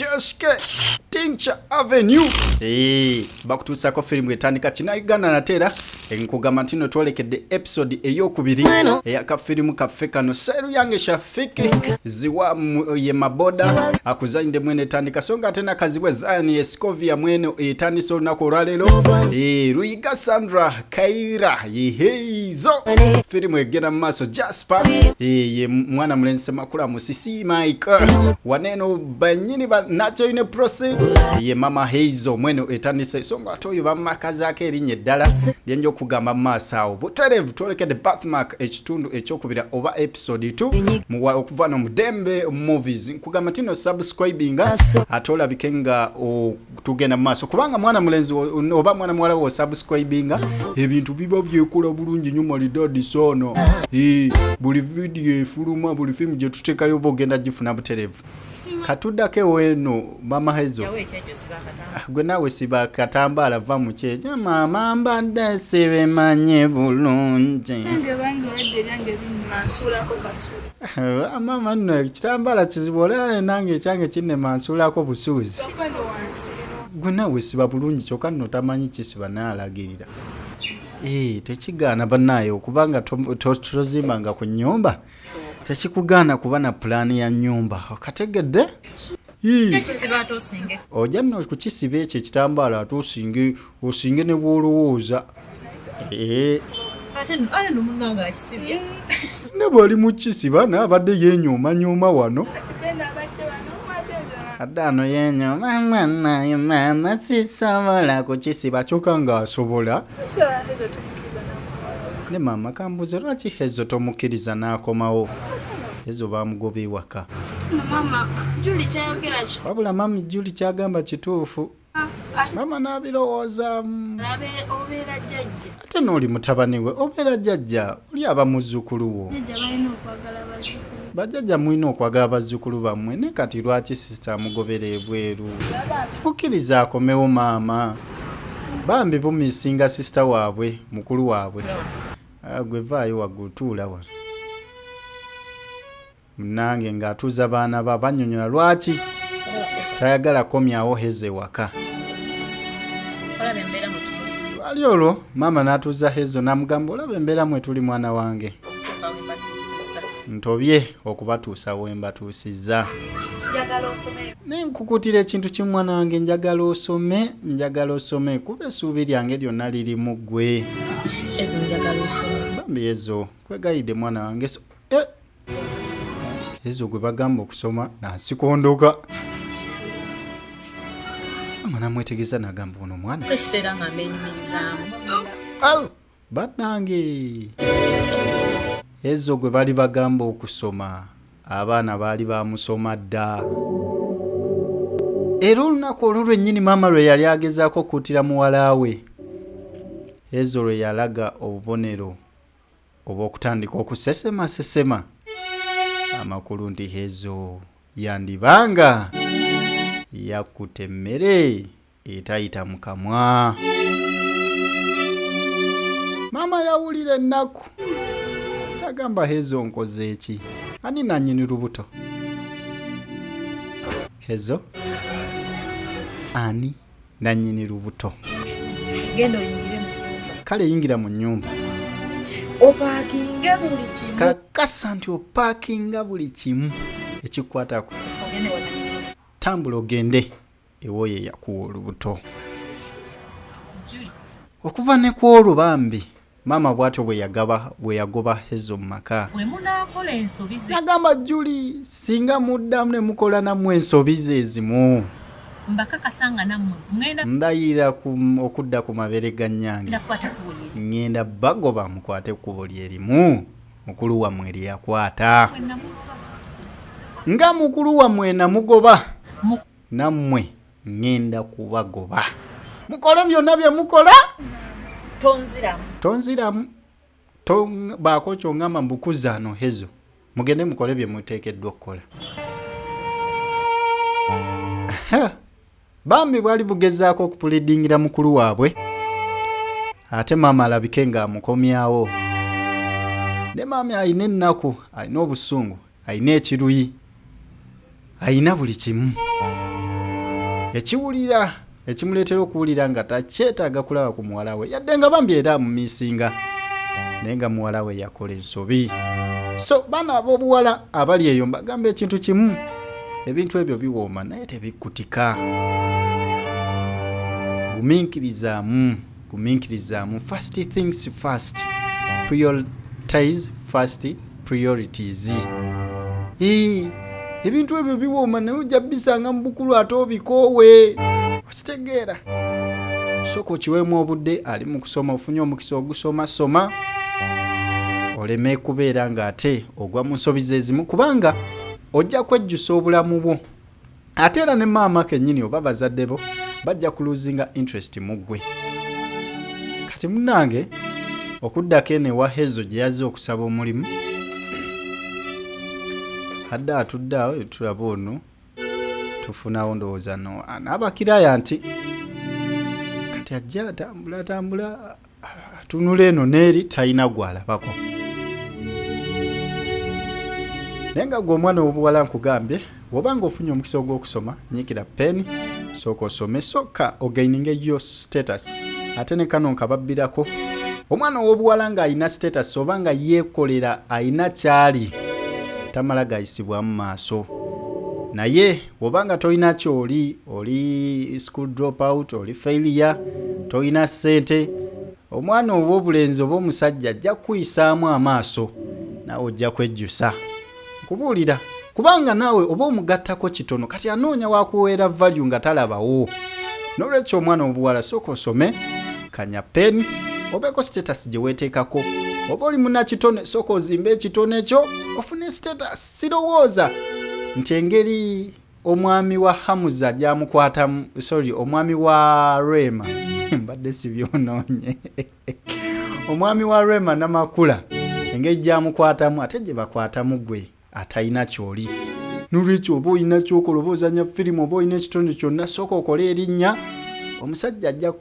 Joshke Tincha Avenue bakutuusako firimu etandika kina Uganda natera nkugamba ntino twolekedde episode eyokubiri eyakafirimu kaffe kano Seru yange Shafiki ziwa ye maboda akuzanyide mwene etandika so nga tena kazibwe Zion Escovia mwene etandisa olunaku olwaleero Ruyiga Sandra Kaira yehezo firimu egenda mu maaso Jasper ye mwana mulenzi makula musisi Mike waneno banyini ba nacho ine proceed ye mama Heizo mwene etandisa so nga toyo bamakazi ake erinye ddala lyenjo kugamba maasawo buterevu twolekede birthmark ekitundu ekyokubira oba episode 2 muwa okuva no Mudembe movies nkugamba tino subscribinga atola bikenga tugenda maaso kubanga mwana mulenzi oba mwana mwala wo subscribinga ebintu biba byekula bulungi nyo malidadi sono buli video efuluma buli film je tutekayo bogenda gifuna buterevu katudake weno mama Heizo gwe nawe siba katambala va mu kyeja mama mbadde sibe manye bulungi nge bangi wedde byange bimansulako kasula mama nno kitambala kizibola nange kyange kinne mansulako busuuzi sibali wansi gwe nawe siba bulungi kyokka nno tamanyi kisiba naalagirira tekigana bannayo kubanga tozimbanga ku nnyumba tekikugaana kuba na pulaani ya nnyumba okategedde ojja nno kukisiba ekyo ekitambala ate osinge ne bwolowooza ne bwali mu kisiba naabadde yenyoomanyoma wano adano yenyooma mwanayo mama sisobola kukisiba kyokka ng'asobola ne mama kambuze lwaki Hezo tomukkiriza n'akomawo Hezo bamugoba ewaka mama Julie kyayogera ki wabula mami Julie kyagamba kituufu mama n'abirowooza obeera jjajja ate n'oli mutabani we obeera jjajja oli aba muzzukulu wo bajjajja mulina okwagala bazzukulu bammwe ne kati lwaki sisita amugobera ebweru mukkiriza akomewo maama bambi bumisinga sisita waabwe mukulu waabwe gwe vaayo waggulu tuula wano nange ng'atuuza baana ba banyonyola lwaki tayagala komyawo Hezo ewaka lwali olwo maama n'atuuza Hezo n'amugamba olaba embeera mwe tuli mwana wange ntobye okubatuusa we mbatuusizza nenkukutira ekintu kimu mwana wange njagala osome kuba essuubi lyange lyonna liri mu ggwe bambi Hezo kwegayidde mwana wange Hezo gwe bagamba okusoma n'asikondoka mwana mwetegeza n'agamba ono mwana bannange Hezo gwe bali bagamba okusoma abaana baali bamusoma dda era olunaku olwo lwennyini maama lwe yali agezaako okuutira muwala we Hezo lwe yalaga obubonero obw'okutandika okusesema amakulu nti Hezo yandibanga yakutte emmere etayita mu kamwa maama yawulira ennaku agamba Hezo nkoze eki ani nannyini lubuto Hezo ani nannyini lubuto kale yingira mu nnyumba opaakinga buli kimu kakasa nti opaakinga buli kimu ekikwatako tambula ogende ewoyo eyakuwa olubuto okuva ne ku olwo bambi maama bw'atyo bwe yagoba Hezo mu maka nagamba Julie singa muddamu ne mukola nammwe ensobi ze ezimu mbakakasanga nammwe ndayira okudda ku mabere ga nnyange ngenda bagoba mukwate ekkubo lyerimu mukulu wammwe eryakwata nga mukulu wammwe namugoba nammwe ngenda kubagoba mukole byonna bye mukola tonziramu baako kyongamba mbukuzaano Hezo mugende mukole bye muteekeddwa okukola bambi bwali bugezaako okupulidingira mukulu waabwe ate maama alabike ng'amukomyawo ne maama alina ennaku alina obusungu alina ekiruyi alina buli kimu ekimuleetera okuwulira nga takyetaaga kulaba ku muwala we yadde nga bambi era amumiisinga naye nga muwala we yakola ensobi. So baana ab'obuwala abali eyo mbagamba ekintu kimu, ebintu ebyo biwooma naye tebikutika. Gumiikirizaamu. First things first. Prioritize first priorities. Ebintu ebyo biwooma naye ojja bisanga mu bukulu ate obikoowe. Ositegeera. Sooka okiweemu obudde, ali mu kusoma, ofunye omukisa ogusoma. Oleme kubeera ng'ate ogwa mu nsobi ezimu kubanga ojja kwejjusa obulamu bwo. Ate era ne maama kennyini oba bazadde bo bajja kuluzinga interest mu ggwe. Kati munnange okuddako eno ewa Hezo gye yazze okusaba omulimu, adde atudde awo tulaba ono tufunawo ndowooza no anaabakiraya nti kati ajja atambula atunula eno n'eri talina gwalabako. Naye nga gwe omwana w'obuwala nkugambye bw'obanga ofunye omukisa ogw'okusoma nyiikira peni sooka osome sooka ogaininge yo status ate ne kano nkababbirako. Omwana w'obuwala ng'ayina status oba nga yeekolera ayina kyali tamala gayisibwamu maaso. Naye bw'obanga toyina kyoli, oli school drop out, oli failure, toyina ssente, omwana ow'obulenzi oba omusajja ajja kuyisaamu amaaso naawe ojja kwejjusa. Kubuulira kubanga naawe oba omugattako kitono kati anoonya wakuweera value nga talabawo. N'olwekyo omwana obuwala sooka osome, kanya peni, obeeko status gye weeteekako. Oba oli munnakitone sooka ozimbe ekitone ekyo ofune status. Sirowooza nti engeri omwami wa Hamuza gy'amukwatamu, omwami wa Rema mbadde sibyonoonye omwami wa Rema Namakula engeri gy'amukwatamu ate gye bakwatamu gwe atayina kyoli. N'olwekyo oba oyina kyokola, oba ozanya firimu, oba oyina ekitonde kyonna sooka okole erinnya, omusajja ajja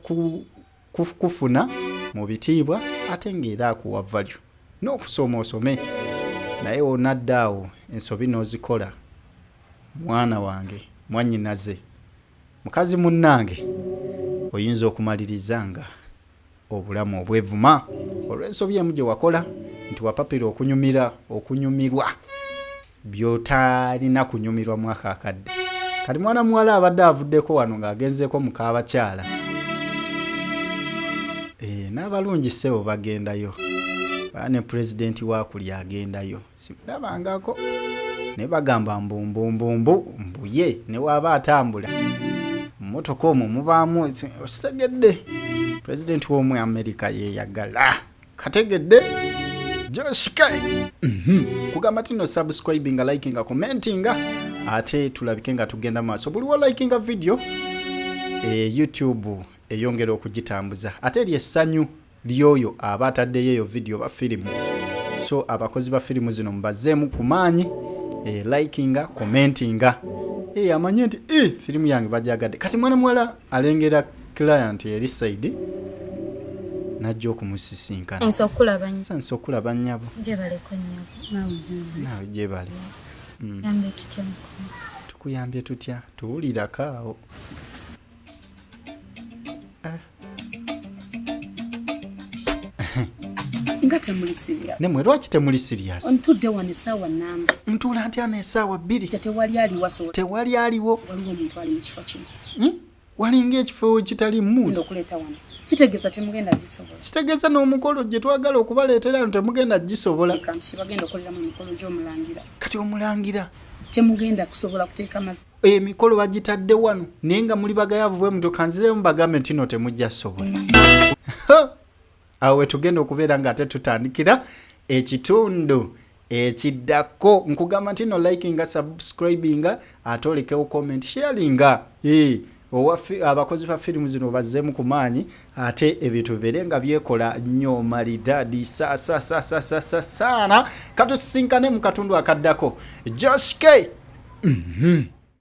kufuna mu bitiibwa ate ng'era akuwa value. N'okusoma osome naye onadde ensobi n'ozikola, mwana wange, mwannyinaze, mukazi munnange, oyinza okumaliriza nga obulamu obwevuma olw'ensobi emu gye wakola nti wapapira okunyumirwa by'otalina kunyumirwa mwaka akadde. Kati mwana muwala abadde avuddeko wano ng'agenzeeko mu kaabakyala. N'abalungi ssebo bagendayo, ne pulezidenti waakuli agendayo, simulabangako ne bagamba mbuye ne waaba atambula mmotoka omwo mubaamu okitegedde pulezidenti w'omu Amerika yeeyagala kategedde Joshka. Kugamba tino subscribinga, likinga, commentinga ate tulabike nga tugenda maaso. Buli wa likinga video YouTube eyongera okugitambuza ate lyessanyu lyoyo aba ataddeyo eyo video ba firimu. So abakozi ba firimu zino mbazeemu ku maanyi likinga, commentinga amanye nti firimu yange bajagadde. Kati mwana muwala alengera client eri side najja okumusisinkana. Nso okulaba nnyabo. Gyebaleko nnyabo. Naawe gyebale. Yambe tutya mukono. Tukuyambye tutya? Tuwulirako awo. Nga temuli serious. Nemwe lwaki temuli serious? Ntudde wano essaawa nnamba. Ntuula ntya n'essaawa 2? Tewali aliwo. Tewali aliwo. Waliwo omuntu ali mu kifo kino. Walinga ekifo kitali mmundu. Ndokuleeta wano. Kitegeeza temugenda gisobola. Kitegeeza n'omukolo gye twagala okubaleetera temugenda gisobola. Kanti bagenda okolera mu mikolo gy'omulangira. Kati omulangira temugenda kusobola kuteeka mazzi. Emikolo bagitadde wano naye nga muli bagayavu bwe muntu kanzireemu bagambe nti no temujja sobola. Awe tugenda okubeera nga ate tutandikira ekitundu ekiddako. Nkugamba nti no likinga, subscribinga, ate olekewo comment, sharinga. Abakozi ba firimu zino bazzeemu ku maanyi ate ebintu bibeere nga byekola nnyo maridadi saana. Katusinkane mu katundu akaddako. Josh K.